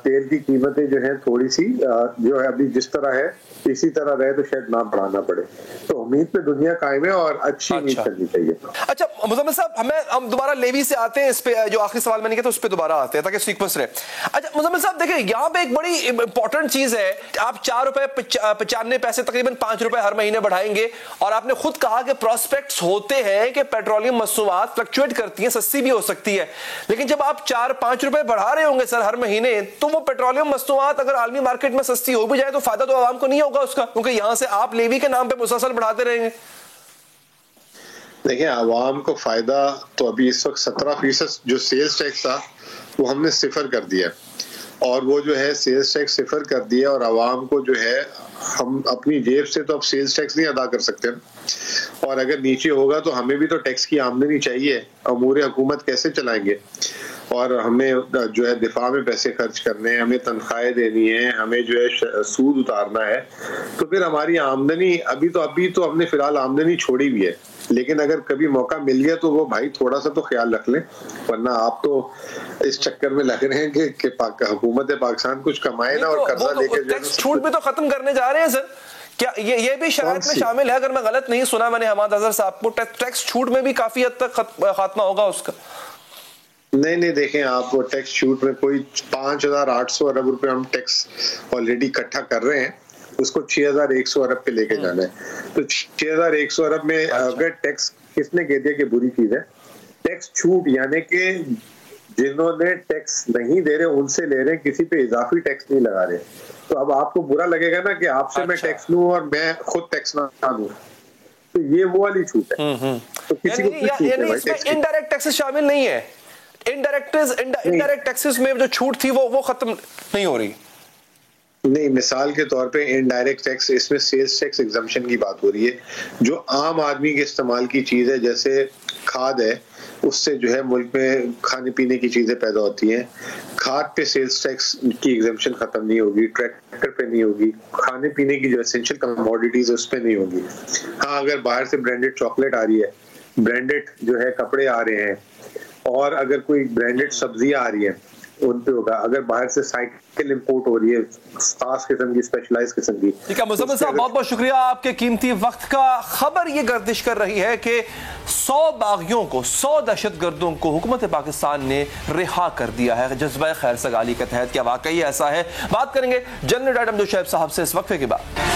تیل کی قیمتیں جو ہیں تھوڑی سی جو ہے ابھی جس طرح ہے اسی طرح رہے تو شاید نہ بڑھانا پڑے. تو امید پہ دنیا قائم ہے اور اچھی امید کرنی چاہیے. اچھا مزمل صاحب, ہم دوبارہ لیوی سے آتے ہیں, اس پہ جو آخری سوال میں نے کیا تھا اس پہ دوبارہ آتے ہیں تاکہ سیکوینس رہے. اچھا مزمل صاحب دیکھیں یہاں پہ ایک بڑی امپورٹنٹ چیز ہے, آپ 4 روپے 95 پیسے تقریباً 5 روپے ہر مہینے بڑھائیں گے, اور آپ نے خود کہا کہ پراسپیکٹس ہوتے ہیں کہ پیٹرولیم مصنوعات فلکچویٹ کرتی ہیں, سستی بھی ہو سکتی ہے. لیکن جب آپ 4-5 روپے بڑھا رہے ہوں گے سر ہر مہینے, تو وہ پیٹرولیم مصنوعات اگر عالمی مارکیٹ میں سستی ہو بھی جائے تو فائدہ تو عوام کو نہیں ہوگا اس کا, کیونکہ یہاں سے آپ لیوی کے نام پہ مسلسل بڑھاتے رہیں گے. دیکھیں عوام کو فائدہ تو ابھی اس وقت 17% جو سیلز ٹیکس تھا وہ ہم نے صفر کر دیا، اور وہ جو ہے سیلز ٹیکس صفر کر دیا، اور عوام کو جو ہے ہم اپنی جیب سے تو اب سیلز ٹیکس نہیں ادا کر سکتے، اور اگر نیچے ہوگا تو ہمیں بھی تو ٹیکس کی آمدنی چاہیے، امور حکومت کیسے چلائیں گے؟ اور ہمیں جو ہے دفاع میں پیسے خرچ کرنے ہیں، ہمیں تنخواہیں دینی ہیں، ہمیں جو ہے سود اتارنا ہے، تو پھر ہماری آمدنی ابھی تو ہم نے فی الحال آمدنی چھوڑی بھی ہے، لیکن اگر کبھی موقع مل گیا تو وہ بھائی تھوڑا سا تو خیال رکھ لیں، ورنہ آپ تو اس چکر میں لگ رہے ہیں کہ حکومت پاکستان کچھ کمائے نا اور قرضہ لے کے ٹیکس چھوٹ بھی تو ختم کرنے جا رہے ہیں سر، کیا یہ بھی شرائط میں شامل ہے؟ اگر میں غلط نہیں سنا میں نے حماد اظہر صاحب کو، ٹیکس چھوٹ میں بھی کافی حد تک خاتمہ ہوگا اس کا؟ نہیں دیکھیں آپ وہ ٹیکس چھوٹ میں کوئی 5,800 ارب روپے ہم ٹیکس آلریڈی اکٹھا کر رہے ہیں، اس کو 6,100 ارب پہ لے کے جانا ہے، تو 6,100 ارب میں اگر ٹیکس کس نے کہہ دیا کہ بری چیز ہے؟ ٹیکس چھوٹ یعنی کہ جنہوں نے ٹیکس نہیں دے رہے ان سے لے رہے ہیں، کسی پہ اضافی ٹیکس نہیں لگا رہے، تو اب آپ کو برا لگے گا نا کہ آپ سے میں ٹیکس لوں اور میں خود ٹیکس نہ دوں، تو یہ وہ والی چھوٹ ہے، تو کسی کو یعنی اس میں انڈائریکٹ ٹیکسز شامل نہیں ہے، انڈائریکٹ ٹیکسز میں جو چھوٹ تھی وہ ختم نہیں ہو رہی؟ نہیں، مثال کے طور پہ انڈائریکٹ ٹیکس، اس میں سیلز ٹیکس ایگزمپشن کی بات ہو رہی ہے، جو عام آدمی کے استعمال کی چیز ہے جیسے کھاد ہے، اس سے جو ہے ملک میں کھانے پینے کی چیزیں پیدا ہوتی ہیں، کھاد پہ سیلز ٹیکس کی ایگزمپشن ختم نہیں ہوگی، ٹریکٹر پہ نہیں ہوگی، کھانے پینے کی جو اسینشل کموڈیٹیز اس پہ نہیں ہوگی، ہاں اگر باہر سے برانڈڈ چاکلیٹ آ رہی ہے، برانڈڈ جو ہے کپڑے آ رہے ہیں، اور اگر کوئی برانڈڈ سبزیاں آ رہی ہیں ان پہ ہوگا، اگر باہر سے سائیکل امپورٹ ہو رہی ہے خاص قسم کی، اسپیشلائز قسم کی۔ ٹھیک ہے مزمل صاحب، بہت بہت شکریہ آپ کے قیمتی وقت کا۔ خبر یہ گردش کر رہی ہے کہ 100 باغیوں کو، 100 دہشت گردوں کو حکومت پاکستان نے رہا کر دیا ہے جذبہ خیر سگالی کے تحت۔ کیا واقعی ایسا ہے؟ بات کریں گے جنرل ڈائٹ امجد شعیب صاحب سے اس وقفے کے بعد۔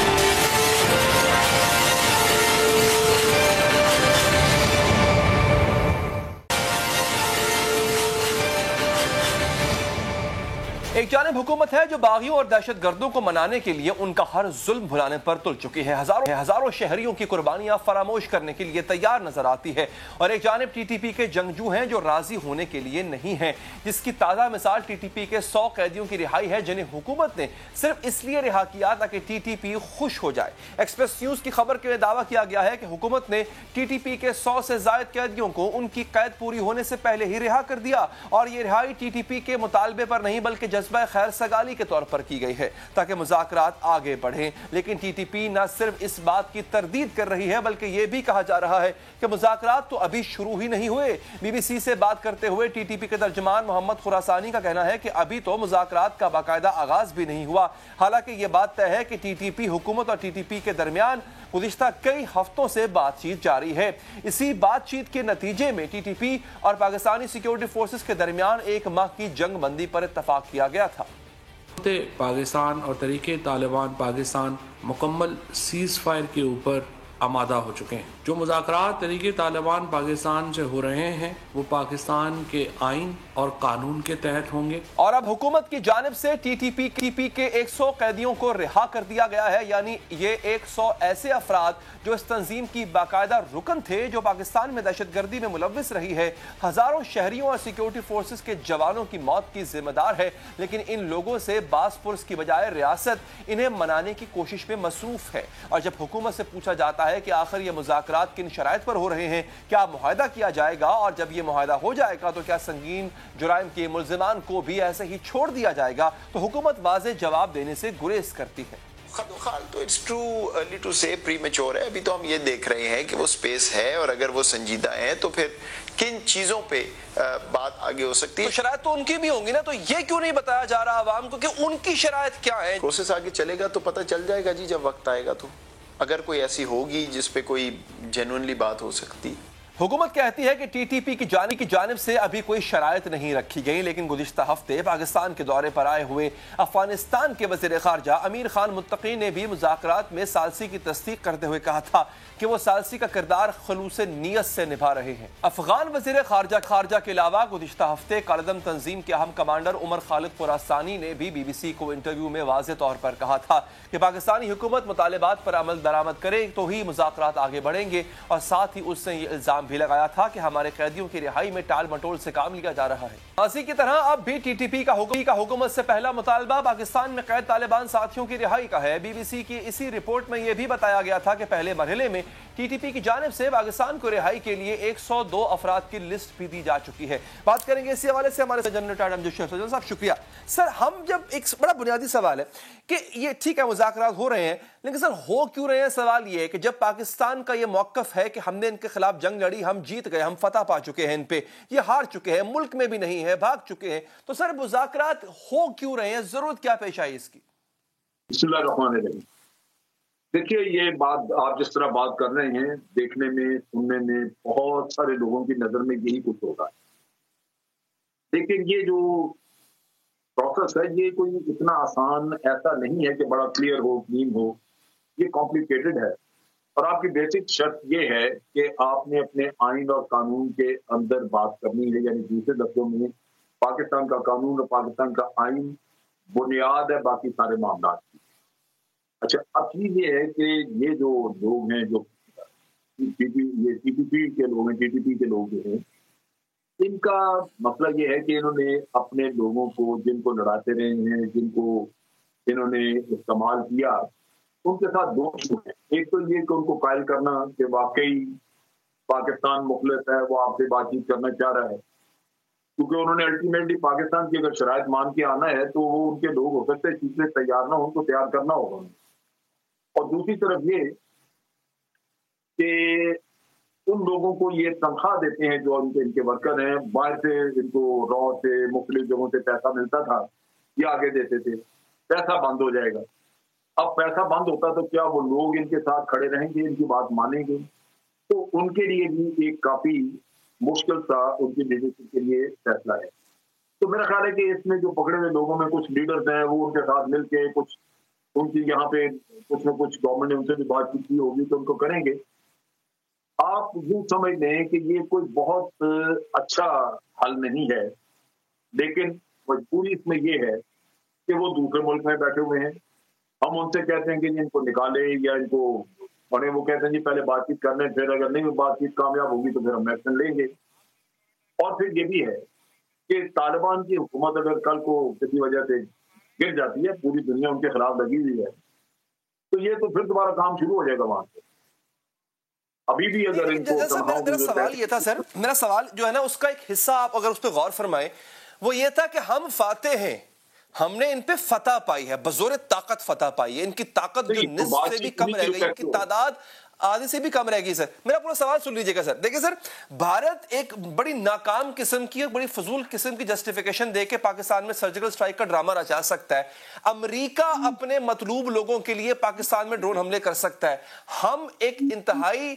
ایک جانب حکومت ہے جو باغیوں اور دہشت گردوں کو منانے کے لیے ان کا ہر ظلم بھلانے پر تل چکی ہے، ہزاروں شہریوں کی قربانیاں فراموش کرنے کے لیے تیار نظر آتی ہے، اور ایک جانب ٹی ٹی پی کے جنگجو ہیں جو راضی ہونے کے لیے نہیں ہیں، جس کی تازہ مثال ٹی ٹی پی کے 100 قیدیوں کی رہائی ہے جنہیں حکومت نے صرف اس لیے رہا کیا تاکہ ٹی ٹی پی خوش ہو جائے۔ ایکسپریس نیوز کی خبر کے دعویٰ کیا گیا ہے کہ حکومت نے ٹی ٹی پی کے 100 سے زائد قیدیوں کو ان کی قید پوری ہونے سے پہلے ہی رہا کر دیا، اور یہ رہائی ٹی ٹی پی کے مطالبے پر نہیں بلکہ جذبہ خیر سگالی کے طور پر کی گئی ہے تاکہ مذاکرات آگے بڑھیں۔ لیکن ٹی ٹی پی نہ صرف اس بات کی تردید کر رہی ہے بلکہ یہ بھی کہا جا رہا ہے کہ مذاکرات تو ابھی شروع ہی نہیں ہوئے۔ بی بی سی سے بات کرتے ہوئے ٹی ٹی پی کے ترجمان محمد خراسانی کا کہنا ہے کہ ابھی تو مذاکرات کا باقاعدہ آغاز بھی نہیں ہوا، حالانکہ یہ بات طے ہے کہ ٹی ٹی پی حکومت اور ٹی ٹی پی کے درمیان گزشتہ کئی ہفتوں سے بات چیت جاری ہے۔ اسی بات چیت کے نتیجے میں ٹی ٹی پی اور پاکستانی سیکیورٹی فورسز کے درمیان 1 ماہ کی جنگ بندی پر اتفاق کیا گیا تھا۔ پاکستان اور تحریک طالبان پاکستان مکمل سیز فائر کے اوپر آمادہ ہو چکے ہیں۔ جو مذاکرات تحریک طالبان پاکستان سے ہو رہے ہیں وہ پاکستان کے آئین اور قانون کے تحت ہوں گے۔ اور اب حکومت کی جانب سے ٹی ٹی پی کے 100 قیدیوں کو رہا کر دیا گیا ہے، یعنی یہ 100 ایسے افراد جو اس تنظیم کی باقاعدہ رکن تھے جو پاکستان میں دہشت گردی میں ملوث رہی ہے، ہزاروں شہریوں اور سیکیورٹی فورسز کے جوانوں کی موت کی ذمہ دار ہے، لیکن ان لوگوں سے باز پرس کی بجائے ریاست انہیں منانے کی کوشش میں مصروف ہے۔ اور جب حکومت سے پوچھا جاتا ہے کہ آخر یہ مذاکرات کن شرائط پر ہو رہے ہیں، کیا معاہدہ کیا جائے گا، اور جب یہ معاہدہ ہو جائے گا تو کیا سنگین جرائم کے ملزمان کو بھی ایسے ہی چھوڑ دیا جائے گا، تو حکومت واضح جواب دینے سے گریز کرتی ہے۔ خال تو اٹس ٹو ارلی ٹو سے، پری میچور ہے، ابھی تو ہم یہ دیکھ رہے ہیں کہ وہ سپیس ہے، اور اگر وہ سنجیدہ ہیں تو پھر کن چیزوں پہ بات آگے ہو سکتی ہے۔ تو شرائط تو ان کی بھی ہوں گی نا، تو یہ کیوں نہیں بتایا جا رہا عوام کو کہ ان کی شرائط کیا ہے؟ پروسیس آگے چلے گا تو پتہ چل جائے گا جی، جب وقت آئے گا تو اگر کوئی ایسی ہوگی جس پہ کوئی جینوئنلی بات ہو سکتی۔ حکومت کہتی ہے کہ ٹی ٹی پی کی جانب سے ابھی کوئی شرائط نہیں رکھی گئی، لیکن گزشتہ ہفتے پاکستان کے دورے پر آئے ہوئے افغانستان کے وزیر خارجہ امیر خان متقی نے بھی مذاکرات میں ثالثی کی تصدیق کرتے ہوئے کہا تھا کہ وہ ثالثی کا کردار خلوص نیت سے نبھا رہے ہیں۔ افغان وزیر خارجہ کے علاوہ گزشتہ ہفتے کالعدم تنظیم کے اہم کمانڈر عمر خالد خراسانی نے بھی بی بی سی کو انٹرویو میں واضح طور پر کہا تھا کہ پاکستانی حکومت مطالبات پر عمل درآمد کرے تو ہی مذاکرات آگے بڑھیں گے، اور ساتھ ہی اس نے یہ الزام الزام بھی لگایا تھا کہ ہمارے قیدیوں کی رہائی میں ٹال مٹول سے کام لیا جا رہا ہے۔ ماضی کی طرح اب بھی ٹی ٹی پی کا حکومت سے پہلا مطالبہ پاکستان میں قید طالبان ساتھیوں کی رہائی کا ہے۔ بی بی سی کی اسی رپورٹ میں یہ بھی بتایا گیا تھا کہ پہلے مرحلے میں ٹی ٹی پی کی جانب سے پاکستان کو رہائی کے لیے 102 افراد کی لسٹ بھی دی جا چکی ہے۔ بات کریں گے اسی حوالے سے ہمارے جنرل ریٹائرڈ امجد شیخ سجن صاحب، شکریہ سر۔ ہم جب ایک بڑا بنیادی سوال ہے کہ یہ ٹھیک ہے مذاکرات ہو رہے ہیں، لیکن سر ہو کیوں رہے ہیں؟ سوال یہ ہے کہ جب پاکستان کا یہ موقف ہے کہ ہم نے ان کے خلاف جنگ لڑی، ہم جیت گئے، ہم فتح پا چکے ہیں، ان پہ یہ ہار چکے ہیں، ملک میں بھی نہیں ہے، بھاگ چکے ہیں، تو سر مذاکرات ہو کیوں رہے ہیں؟ ضرورت کیا پیش آئی اس کی؟ بسم اللہ الرحمن الرحیم۔ دیکھیے یہ بات آپ جس طرح بات کر رہے ہیں، دیکھنے میں سننے میں بہت سارے لوگوں کی نظر میں یہی کچھ ہوتا ہے، لیکن یہ جو پروسیس ہے یہ کوئی اتنا آسان ایسا نہیں ہے کہ بڑا کلیئر ہو، کلین ہو، یہ کمپلیکیٹڈ ہے۔ اور آپ کی بیسک شرط یہ ہے کہ آپ نے اپنے آئین اور قانون کے اندر بات کرنی ہے، یعنی دوسرے لفظوں میں پاکستان کا قانون اور پاکستان کا آئین بنیاد ہے باقی سارے معاملات کی۔ اچھا، اب چیز یہ ہے کہ یہ جو لوگ ہیں جو ٹی ٹی پی کے لوگ ہیں، ٹی ٹی پی کے لوگ ہیں، ان کا مسئلہ یہ ہے کہ انہوں نے اپنے لوگوں کو جن کو لڑاتے رہے ہیں، جن کو انہوں نے استعمال کیا، ان کے ساتھ دو ایشو ہیں۔ ایک تو یہ کہ ان کو قائل کرنا کہ واقعی پاکستان مخلص ہے، وہ آپ سے بات چیت کرنا چاہ رہا ہے، کیونکہ انہوں نے الٹیمیٹلی پاکستان کی اگر شرائط مان کے آنا ہے تو وہ ان کے لوگ ہو سکتے ہیں چیزیں تیار نہ ہو، ان کو تیار کرنا ہوگا۔ اور دوسری طرف یہ کہ ان لوگوں کو یہ تنخواہ دیتے ہیں جو ان کے ورکر ہیں، باہر سے ان کو را سے مختلف جگہوں سے پیسہ ملتا تھا، یہ آگے دیتے تھے، پیسہ بند ہو جائے گا۔ اب پیسہ بند ہوتا تو کیا وہ لوگ ان کے ساتھ کھڑے رہیں گے، ان کی بات مانیں گے؟ تو ان کے لیے بھی ایک کافی مشکل سا ان کی لیڈرشپ کے لیے فیصلہ ہے۔ تو میرا خیال ہے کہ اس میں جو پکڑے ہوئے لوگوں میں کچھ لیڈرز ہیں، وہ ان کے ساتھ مل کے کچھ ان کی یہاں پہ کچھ نہ کچھ گورنمنٹ نے ان سے بھی بات چیت کی ہوگی تو ان کو کریں گے۔ آپ یوں سمجھ لیں کہ یہ کوئی بہت اچھا حل نہیں ہے، لیکن مجبوری اس میں یہ ہے کہ وہ دوسرے ملک میں بیٹھے ہوئے ہیں، ہم ان سے کہتے ہیں کہ ان کو نکالے یا ان کو، اور وہ کہتے ہیں جی پہلے بات چیت کر لیں، پھر اگر نہیں بات چیت کامیاب ہوگی تو پھر ہم ایکشن لیں گے۔ اور پھر یہ بھی ہے کہ طالبان کی حکومت اگر کل کو کسی وجہ سے گر جاتی ہے، پوری دنیا ان کے خلاف لگی ہوئی ہے، تو یہ تو پھر دوبارہ کام شروع ہو جائے گا وہاں سے۔ ابھی بھی اگر ان کو میرا سوال یہ تھا سر، میرا سوال جو ہے نا اس کا ایک حصہ آپ اگر اس پہ غور فرمائیں، وہ یہ تھا کہ ہم فاتح ہیں، ہم نے ان پہ فتح پائی ہے، بزور طاقت فتح پائی ہے، ان کی طاقت جو نصف سے بھی کم رہ گئی، ان کی تعداد آدھی سے بھی کم رہ گئی۔ سر میرا پورا سوال سن لیجئے گا سر۔ دیکھیں سر، بھارت ایک بڑی ناکام قسم کی، بڑی فضول قسم کی جسٹیفیکیشن دے کے پاکستان میں سرجیکل سٹرائک کا ڈرامہ رچا سکتا ہے، امریکہ اپنے مطلوب لوگوں کے لیے پاکستان میں ڈرون حملے کر سکتا ہے، ہم ایک انتہائی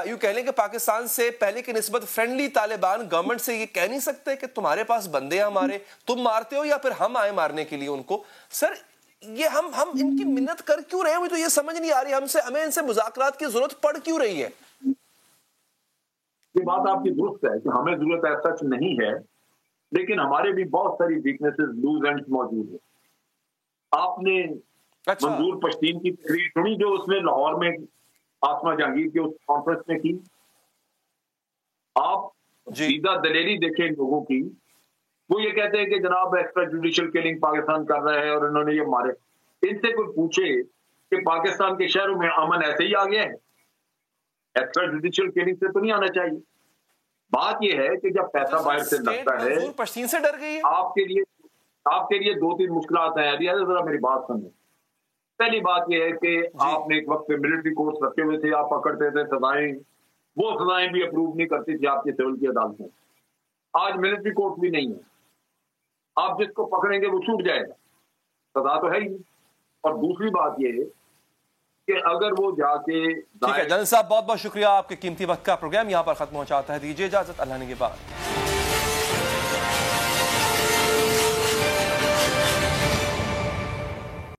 یوں کہہ لیں کہ پاکستان سے پہلے کی نسبت فرینڈلی طالبان گورنمنٹ سے یہ کہہ نہیں سکتے کہ تمہارے پاس بندے ہیں ہمارے، تم مارتے ہو یا پھر ہم آئے مارنے کے لیے ان کو۔ سر یہ ہم ان کی منت کر کیوں رہے ہیں؟ مجھے تو یہ سمجھ نہیں آ رہی ہمیں ان سے مذاکرات کی ضرورت پڑ کیوں رہی ہے؟ یہ بات آپ کی درست ہے کہ ہمیں ضرورت ایسا نہیں ہے، لیکن ہمارے بھی بہت ساری ویکنیسز، لوز اینڈز موجود ہیں۔ آپ نے منظور پشتین کی تقریر سنی جو اس میں لاہور میں آسما جہانگیر کے اس کانفرنس میں کی؟ آپ سیدھا دلیری دیکھیں لوگوں کی، وہ یہ کہتے ہیں کہ جناب ایکسٹرا جوڈیشل کلنگ پاکستان کر رہا ہے اور انہوں نے یہ مارے۔ ان سے کوئی پوچھے کہ پاکستان کے شہروں میں امن ایسے ہی آ گیا ہے؟ ایکسٹرا جوڈیشل کلنگ سے تو نہیں آنا چاہیے۔ بات یہ ہے کہ جب پیسہ باہر سے لگتا ہے، پشتین سے ڈر گئی ہے۔ آپ کے لیے دو تین مشکلات ہیں، ذرا میری بات سنیں۔ پہلی بات یہ ہے کہ آپ نے ایک وقت پہ ملٹری کورٹس رکھے ہوئے تھے، آپ پکڑتے تھے سزائیں، وہ سزائیں بھی اپروو نہیں کرتی تھی آپ کی سول کی عدالتیں۔ آج ملٹری کورٹ بھی نہیں ہے، آپ جس کو پکڑیں گے وہ چھوٹ جائے گا، سزا تو ہے ہی۔ اور دوسری بات یہ ہے کہ اگر وہ جا کے، ٹھیک ہے جنرل صاحب، بہت بہت شکریہ، آپ کے قیمتی وقت کا پروگرام یہاں پر ختم ہو جاتا ہے، دیجیے اجازت، اللہ نے کے بعد۔